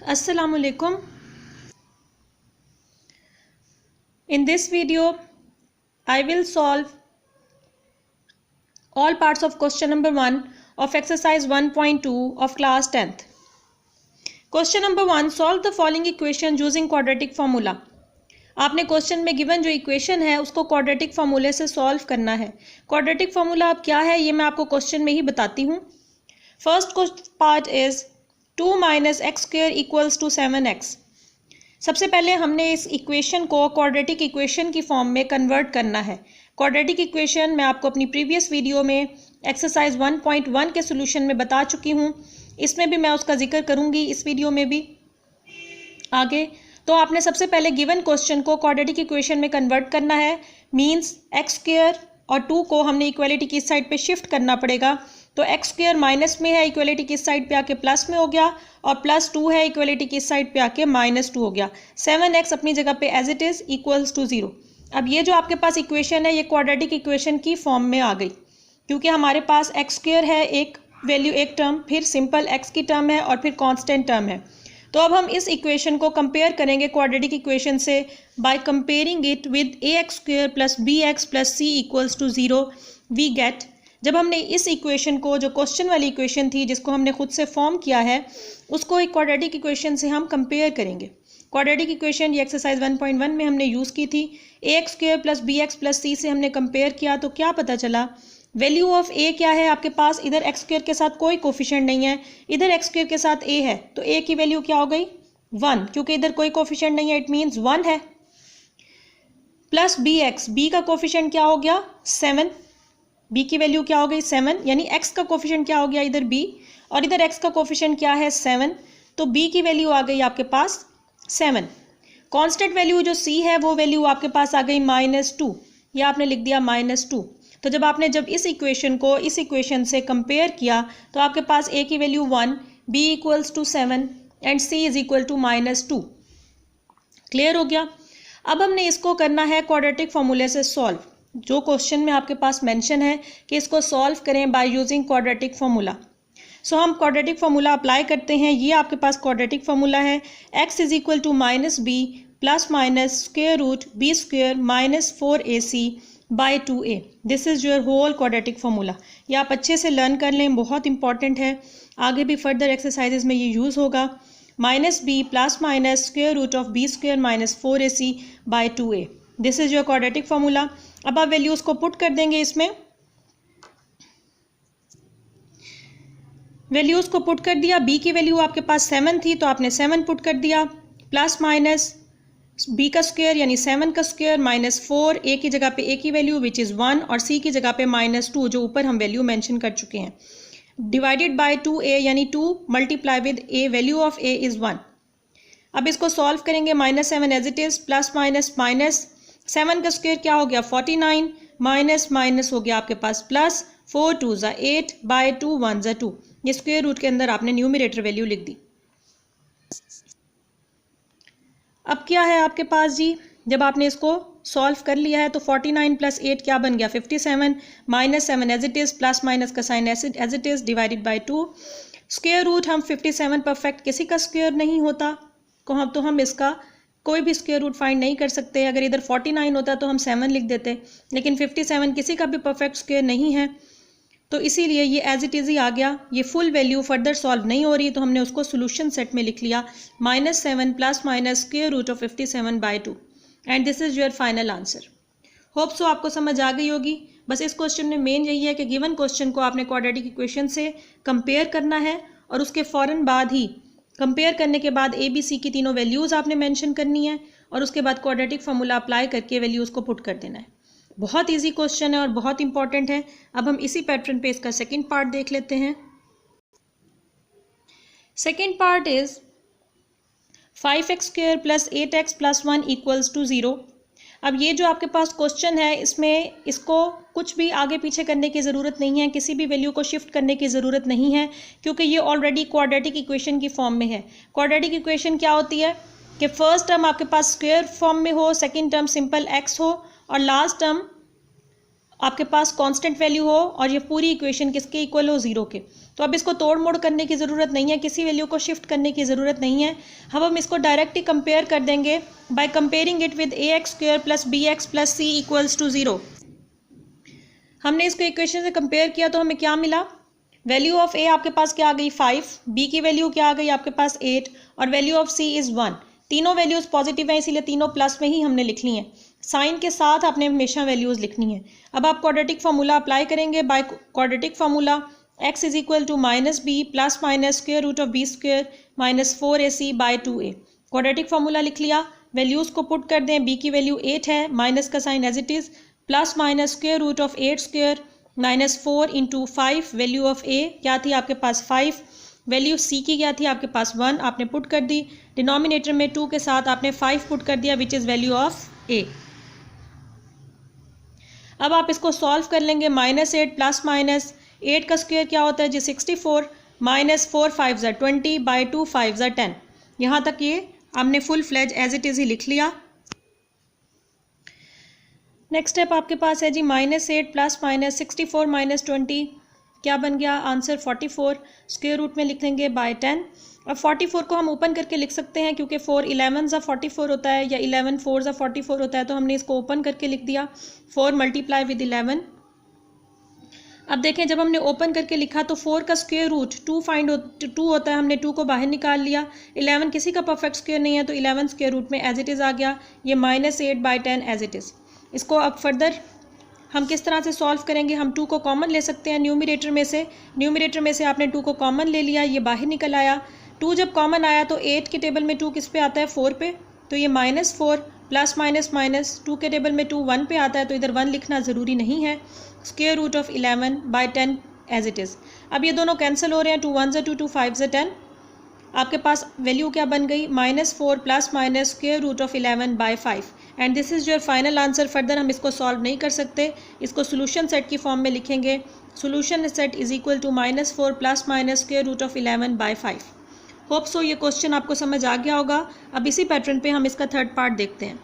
Assalamualaikum. In this video, I will solve all parts of question number 1 of exercise 1.2 of class 10th. Question number 1, solve the following equation using quadratic formula. आपने question में given जो equation है उसको quadratic फार्मूले से solve करना है. Quadratic formula अब क्या है ये मैं आपको क्वेश्चन में ही बताती हूँ. First part is 2 minus x square equals to 7x. सबसे पहले हमने इस इक्वेशन को क्वाड्रेटिक इक्वेशन की फॉर्म में कन्वर्ट करना है. क्वाड्रेटिक इक्वेशन मैं आपको अपनी प्रीवियस वीडियो में एक्सरसाइज 1.1 के सोल्यूशन में बता चुकी हूँ. इसमें भी मैं उसका जिक्र करूँगी इस वीडियो में भी आगे. तो आपने सबसे पहले गिवन क्वेश्चन को क्वाड्रेटिक इक्वेशन में कन्वर्ट करना है. मींस एक्स स्क्वायर और 2 को हमने इक्वलिटी की साइड पे शिफ्ट करना पड़ेगा. तो एक्स स्क्वायर माइनस में है, इक्वलिटी की साइड पे आके प्लस में हो गया, और प्लस 2 है, इक्वलिटी की साइड पे आके -2 हो गया. 7x अपनी जगह पे as it is equals to 0. अब ये जो आपके पास इक्वेशन है ये क्वाड्रेटिक इक्वेशन की फॉर्म में आ गई, क्योंकि हमारे पास एक्स स्क्वायर है एक वैल्यू एक टर्म, फिर सिंपल एक्स की टर्म है और फिर कॉन्स्टेंट टर्म है. तो अब हम इस इक्वेशन को कंपेयर करेंगे क्वाड्रेटिक इक्वेशन से by comparing it with ax square plus bx plus c equals to 0. We get, जब हमने इस इक्वेशन को जो क्वेश्चन वाली इक्वेशन थी जिसको हमने खुद से फॉर्म किया है उसको एक क्वाड्रेटिक इक्वेशन से हम कंपेयर करेंगे. क्वाड्रेटिक इक्वेशन ये एक्सरसाइज 1.1 में हमने यूज़ की थी. ax square plus bx plus c से हमने कंपेयर किया तो क्या पता चला, वैल्यू ऑफ a क्या है आपके पास, इधर एक्स स्क्वायर के साथ कोई कोफिशिएंट नहीं है, इधर एक्स स्क्वायर के साथ a है, तो a की वैल्यू क्या हो गई 1, क्योंकि इधर कोई कोफिशिएंट नहीं है, इट मीन्स 1 है. प्लस bx, b का कोफिशिएंट क्या हो गया 7, b की वैल्यू क्या हो गई 7, यानी x का कोफिशिएंट क्या हो गया इधर b, और इधर x का कोफिशिएंट क्या है 7, तो b की वैल्यू आ गई आपके पास 7. कांस्टेंट वैल्यू जो c है वो वैल्यू आपके पास आ गई -2, या आपने लिख दिया -2. तो जब इस इक्वेशन को इस इक्वेशन से कंपेयर किया तो आपके पास a की value 1, b equals to 7 and c is equal to -2. Clear हो गया. अब हमने इसको करना है क्वाड्रेटिक फार्मूले से सॉल्व. जो क्वेश्चन में आपके पास मेंशन है कि इसको सॉल्व करें by using quadratic formula. So हम क्वाड्रेटिक फार्मूला अप्लाई करते हैं. ये आपके पास क्वाड्रेटिक फार्मूला है. x is equal to -b plus minus square root b square -4ac by 2a. This is your whole quadratic formula. ये आप अच्छे से लर्न कर लें, बहुत इंपॉर्टेंट है, आगे भी फर्दर एक्सरसाइजेज में ये यूज़ होगा. -b plus minus square root of b square -4ac by 2a. This is your quadratic formula. अब आप वैल्यूज़ को पुट कर देंगे इसमें. वैल्यूज़ को पुट कर दिया. b की वैल्यू आपके पास 7 थी तो आपने 7 पुट कर दिया, प्लस माइनस b का स्क्वायर यानी 7 का स्क्वायर -4, a की जगह पे a की वैल्यू विच इज़ 1 और c की जगह पे -2 जो ऊपर हम वैल्यू मेंशन कर चुके हैं, डिवाइडेड बाय 2a यानी 2 multiply with a, value of a is 1. अब इसको सॉल्व करेंगे. -7 as it is, plus minus minus 7 का स्क्वायर क्या हो गया 49, माइनस माइनस हो गया आपके पास प्लस, 4 2 ज़ा 8 बाय 2 1 ज़ा 2. ये स्क्वायर रूट के अंदर आपने न्यूमरेटर वैल्यू लिख दी. अब क्या है आपके पास जी, जब आपने इसको सॉल्व कर लिया है तो 49 प्लस 8 क्या बन गया 57, -7 as it is, plus minus का sign as it is, divided by 2. Square root हम 57 परफेक्ट किसी का स्क्वायर नहीं होता तो हम इसका कोई भी स्क्वायर रूट फाइंड नहीं कर सकते. अगर इधर 49 होता तो हम 7 लिख देते, लेकिन 57 किसी का भी परफेक्ट स्क्वायर नहीं है, तो इसीलिए ये एज इट इज़ ही आ गया. ये फुल वैल्यू फर्दर सॉल्व नहीं हो रही तो हमने उसको सोल्यूशन सेट में लिख लिया, -7 plus minus square root of 57 by 2. And this is your final answer. Hope so आपको समझ आ गई होगी. बस इस क्वेश्चन में मेन यही है कि गिवन क्वेश्चन को आपने क्वाड्रेटिक इक्वेशन से कंपेयर करना है और उसके फ़ौरन बाद ही कंपेयर करने के बाद a b c की तीनों वैल्यूज़ आपने मेंशन करनी है और उसके बाद क्वाड्रेटिक फार्मूला अप्लाई करके वैल्यूज़ को पुट कर देना है. बहुत इजी क्वेश्चन है और बहुत इंपॉर्टेंट है. अब हम इसी पैटर्न पे इसका सेकंड पार्ट देख लेते हैं. Second part is 5x square plus 8x plus 1 equals to 0. अब ये जो आपके पास क्वेश्चन है इसमें इसको कुछ भी आगे पीछे करने की ज़रूरत नहीं है, किसी भी वैल्यू को शिफ्ट करने की ज़रूरत नहीं है, क्योंकि ये ऑलरेडी क्वाड्रेटिक इक्वेशन की फॉर्म में है. क्वाड्रेटिक इक्वेशन क्या होती है कि फर्स्ट टर्म आपके पास स्क्वायर फॉर्म में हो, सेकंड टर्म सिंपल x हो और लास्ट टर्म आपके पास कांस्टेंट वैल्यू हो और ये पूरी इक्वेशन किसके इक्वल हो 0 के. तो अब इसको तोड़ मोड़ करने की ज़रूरत नहीं है, किसी वैल्यू को शिफ्ट करने की ज़रूरत नहीं है। अब हम इसको डायरेक्ट ही कंपेयर कर देंगे bye comparing it with ax² + bx + c = 0। हमने इसको इक्वेशन से कंपेयर किया तो हमें क्या मिला, वैल्यू ऑफ a आपके पास क्या आ गई 5, b की वैल्यू क्या आ गई आपके पास 8 और वैल्यू ऑफ c इज़ 1। तीनों वैल्यूज़ पॉजिटिव हैं, इसीलिए तीनों प्लस में ही हमने लिख ली हैं। साइन के साथ आपने हमेशा वैल्यूज़ लिखनी है। अब आप क्वाड्रेटिक फार्मूला अप्लाई करेंगे। By quadratic formula x = -b ± (b² - 4ac / 2a। Quadratic formula लिख लिया, वैल्यूज़ को पुट कर दें। b की वैल्यू 8 है, माइनस का sign as it is, ±√8² - 4 × 5। Value of a क्या थी आपके पास 5, वैल्यू c की क्या थी आपके पास 1, आपने पुट कर दी। डिनोमिनेटर में 2 के साथ आपने 5 पुट कर दिया which is value of a। अब आप इसको सॉल्व कर लेंगे। -8 ± 8 का स्क्वायर क्या होता है जी 64, -4 5 = 20 / 2 5 = 10। यहाँ तक ये हमने full fledge as it is ही लिख लिया। नेक्स्ट स्टेप आपके पास है जी -8 ± 64 - 20 क्या बन गया आंसर 44, स्क्वायर रूट में लिखेंगे बाय 10। अब 44 को हम ओपन करके लिख सकते हैं क्योंकि 4 11 ज़ा 44 होता है या 11 4 ज़ा 44 होता है, तो हमने इसको ओपन करके लिख दिया 4 × with 11। अब देखें जब हमने ओपन करके लिखा तो 4 का स्क्वायर रूट 2 होता है, हमने 2 को बाहर निकाल लिया। 11 किसी का परफेक्ट स्क्वायर नहीं है तो 11 स्क्वायर रूट में एज इट इज़ आ गया। ये -8/10 एज इट इज़। इसको अब फर्दर हम किस तरह से सॉल्व करेंगे, हम 2 को कॉमन ले सकते हैं न्यूमरेटर में से आपने 2 को कॉमन ले लिया, ये बाहर निकल आया। 2 जब कॉमन आया तो 8 के टेबल में 2 किस पे आता है 4 पे, तो ये -4 ± 2 के टेबल में 2 1 पे आता है, तो इधर 1 लिखना ज़रूरी नहीं है। Square root of 11/10 as it is. अब ये दोनों कैंसिल हो रहे हैं, 2 1 = 2 2 5 = 10। आपके पास वैल्यू क्या बन गई -4 ± square root of 11/5 and this is your final answer. Further हम इसको सॉल्व नहीं कर सकते, इसको सोल्यूशन सेट की फॉर्म में लिखेंगे। Solution set is equal to -4 ± square root of 11/5। Hope so ये क्वेश्चन आपको समझ आ गया होगा। अब इसी पैटर्न पे हम इसका थर्ड पार्ट देखते हैं।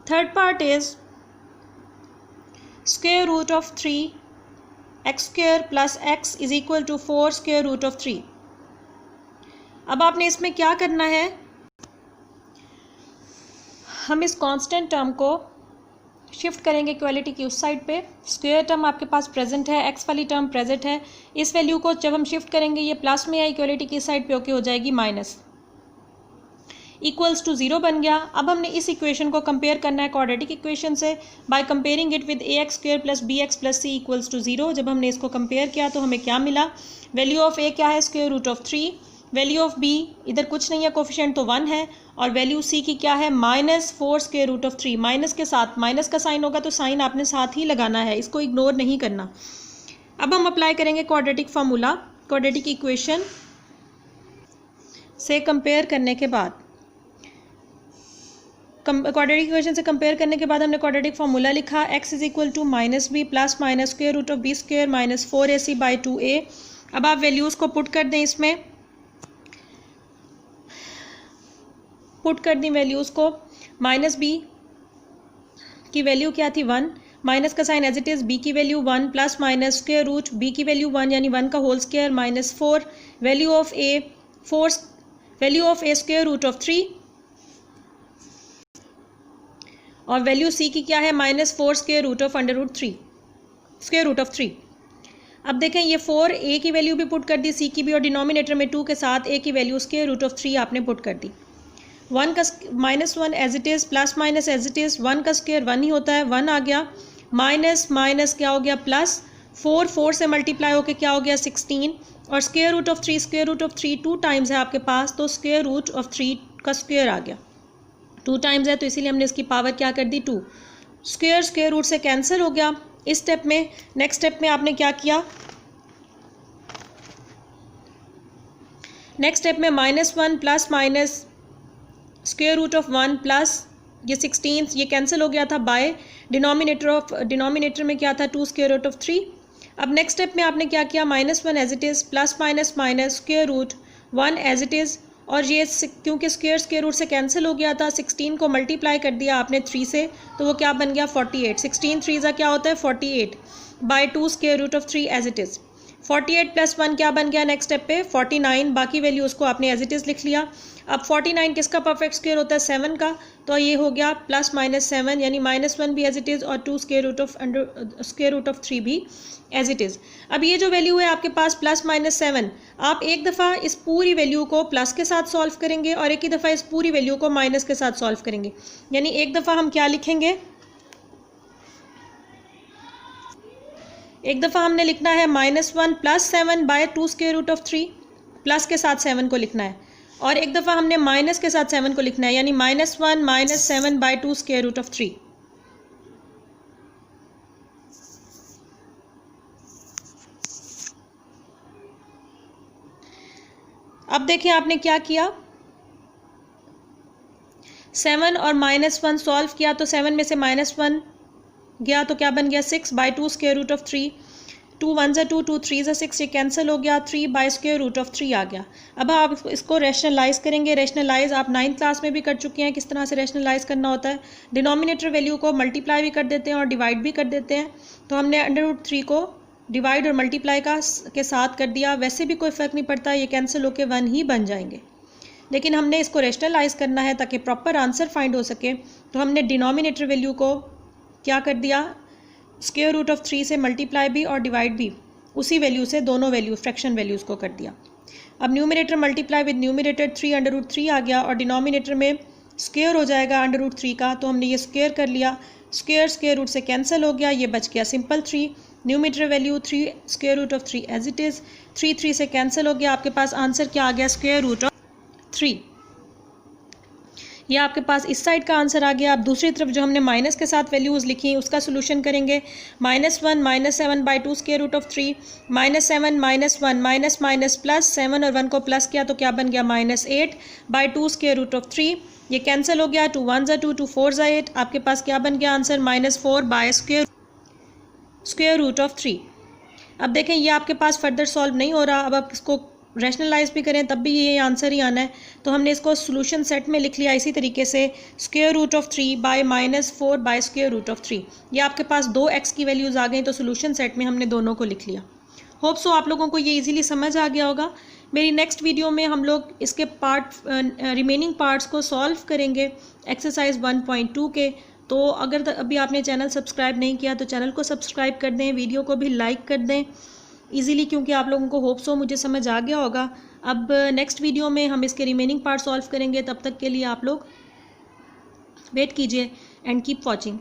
Third part is square root of 3x² + x = 4 square root of 3। अब आपने इसमें क्या करना है, हम इस कांस्टेंट टर्म को शिफ्ट करेंगे इक्वालिटी की उस साइड पे। स्क्वायर टर्म आपके पास प्रेजेंट है, एक्स वाली टर्म प्रेजेंट है। इस वैल्यू को जब हम शिफ्ट करेंगे ये प्लस में है, इक्वालिटी की साइड पे ओके हो जाएगी माइनस, = 0 बन गया। अब हमने इस इक्वेशन को कंपेयर करना है क्वाड्रेटिक इक्वेशन से by comparing it with ax² + bx + c = 0। जब हमने इसको कंपेयर किया तो हमें क्या मिला, वैल्यू ऑफ a क्या है square root of 3, value of b इधर कुछ नहीं है, कोफिशिएंट तो 1 है, और वैल्यू c की क्या है -4 स्क्वायर रूट ऑफ 3। माइनस के साथ माइनस का साइन होगा तो साइन आपने साथ ही लगाना है, इसको इग्नोर नहीं करना। अब हम अप्लाई करेंगे क्वाड्रेटिक फार्मूला। क्वाड्रेटिक इक्वेशन से कंपेयर करने के बाद क्वाड्रेटिक इक्वेशन से कंपेयर करने के बाद हमने क्वाड्रेटिक फार्मूला लिखा, x = -b ± square root of b² - 4ac / 2a। अब आप वैल्यूज़ को पुट कर दें, इसमें पुट कर दी वैल्यूज़ को। -b की वैल्यू क्या थी 1, माइनस का sign as it is, b की वैल्यू 1 ± स्क्वायर रूट b की वैल्यू 1 यानी 1 का whole square -4, value of a 4, value of a square root of 3 और वैल्यू c की क्या है -4 square root of √3 square root of 3। अब देखें ये 4 a की वैल्यू भी पुट कर दी, c की भी, और डिनोमिनेटर में 2 के साथ a की वैल्यू स्क्वायर रूट ऑफ 3 आपने पुट कर दी। 1 का -1 as it is, plus minus as it is, 1 का स्क्वायर 1 ही होता है, 1 आ गया, माइनस माइनस क्या हो गया प्लस, 4 से मल्टीप्लाई होके क्या हो गया 16, और स्क्वायर रूट ऑफ 3 2 टाइम्स है आपके पास, तो स्क्वायर रूट ऑफ 3 का स्क्वायर आ गया, 2 टाइम्स है तो इसीलिए हमने इसकी पावर क्या कर दी 2। स्क्वायर रूट से कैंसिल हो गया। इस स्टेप में, नेक्स्ट स्टेप में आपने क्या किया, नेक्स्ट स्टेप में -1 plus minus square root of 1 plus ये 16 ये कैंसिल हो गया था बाय डिनोमिनेटर में क्या था 2 स्क्वायर रूट ऑफ 3। अब नेक्स्ट स्टेप में आपने क्या किया, -1 as it is, plus minus minus square root 1 as it is, और ये क्योंकि स्क्वायर रूट से कैंसिल हो गया था, 16 को मल्टीप्लाई कर दिया आपने 3 से, तो वो क्या बन गया 48। 16 3 क्या होता है 48 by 2 square root of 3 as it is. 48 plus 1 क्या बन गया नेक्स्ट स्टेप पे 49, बाकी वैल्यू उसको आपने एज इट इज़ लिख लिया। अब 49 किसका परफेक्ट स्क्वायर होता है 7 का, तो ये हो गया प्लस माइनस 7 यानी -1 भी एज इट इज़ और 2 स्क्वायर रूट ऑफ 3 भी एज इट इज़। अब ये जो वैल्यू है आपके पास प्लस माइनस 7, आप एक दफ़ा इस पूरी वैल्यू को प्लस के साथ सॉल्व करेंगे और एक ही दफ़ा इस पूरी वैल्यू को माइनस के साथ सॉल्व करेंगे। यानी एक दफ़ा हम क्या लिखेंगे, एक दफ़ा हमने लिखना है -1 plus 7 by 2 square root of 3, plus के साथ 7 को लिखना है, और एक दफ़ा हमने माइनस के साथ 7 को लिखना है यानी -1 minus 7 by 2 square root of 3। अब देखिए आपने क्या किया, 7 और -1 सॉल्व किया तो 7 में से -1 गया तो क्या बन गया 6 बाई 2 स्क्वायर रूट ऑफ 3, 2 1 ज़ा 2 2 3 ज़ा 6, ये कैंसिल हो गया, 3 बाई स्क्वायर रूट ऑफ 3 आ गया। अब आप इसको रैशनलाइज करेंगे। रैशनलाइज आप 9th क्लास में भी कर चुके हैं, किस तरह से रैशनलाइज करना होता है। डिनोमिनेटर वैल्यू को मल्टीप्लाई भी कर देते हैं और डिवाइड भी कर देते हैं। तो हमने अंडर रूट 3 को डिवाइड और मल्टीप्लाई के साथ कर दिया, वैसे भी कोई फ़र्क नहीं पड़ता, ये कैंसिल होकर 1 ही बन जाएंगे। लेकिन हमने इसको रैशनलाइज करना है ताकि प्रॉपर आंसर फाइंड हो सके, तो हमने डिनोमिनेटर वैल्यू को क्या कर दिया, स्क्वायर रूट ऑफ 3 से मल्टीप्लाई भी और डिवाइड भी उसी वैल्यू से, दोनों वैल्यू फ्रैक्शन वैल्यूज़ को कर दिया। अब numerator multiply with numerator 3 under root 3 आ गया और डिनोमिनेटर में स्क्वायर हो जाएगा अंडर रूट 3 का, तो हमने ये स्क्वायर कर लिया, स्क्वायर स्क्वायर रूट से कैंसिल हो गया, ये बच गया simple 3। Numerator value 3 square root of 3 as it is, 3 3 से कैंसिल हो गया, आपके पास आंसर क्या आ गया स्क्वायर रूट ऑफ 3। ये आपके पास इस साइड का आंसर आ गया। अब दूसरी तरफ जो हमने माइनस के साथ वैल्यूज़ लिखी उसका सोल्यूशन करेंगे। -1 -7 by 2 square root of 3, -7 -1 minus minus plus, 7 और 1 को प्लस किया तो क्या बन गया -8 बाई 2 स्क्वायर रूट ऑफ 3, ये कैंसिल हो गया, 2 1 ज़ा 2 2 4 ज़ा 8, आपके पास क्या बन गया answer -4 by square root of 3। अब देखें ये आपके पास फर्दर सॉल्व नहीं हो रहा, अब आप इसको रैशनलाइज भी करें तब भी ये आंसर ही आना है, तो हमने इसको सोल्यूशन सेट में लिख लिया इसी तरीके से, square root of 3 by -4 by square root of 3। ये आपके पास 2x की वैल्यूज़ आ गई, तो सोल्यूशन सेट में हमने दोनों को लिख लिया। होप सो आप लोगों को ये इजीली समझ आ गया होगा। मेरी नेक्स्ट वीडियो में हम लोग इसके रिमेनिंग पार्ट्स को सॉल्व करेंगे एक्सरसाइज 1.2 के। तो अगर अभी आपने चैनल सब्सक्राइब नहीं किया तो चैनल को सब्सक्राइब कर दें, वीडियो को भी लाइक कर दें इजीली, क्योंकि आप लोगों को होप्स हो मुझे समझ आ गया होगा। अब नेक्स्ट वीडियो में हम इसके रिमेनिंग पार्ट सॉल्व करेंगे, तब तक के लिए आप लोग वेट कीजिए एंड कीप वॉचिंग।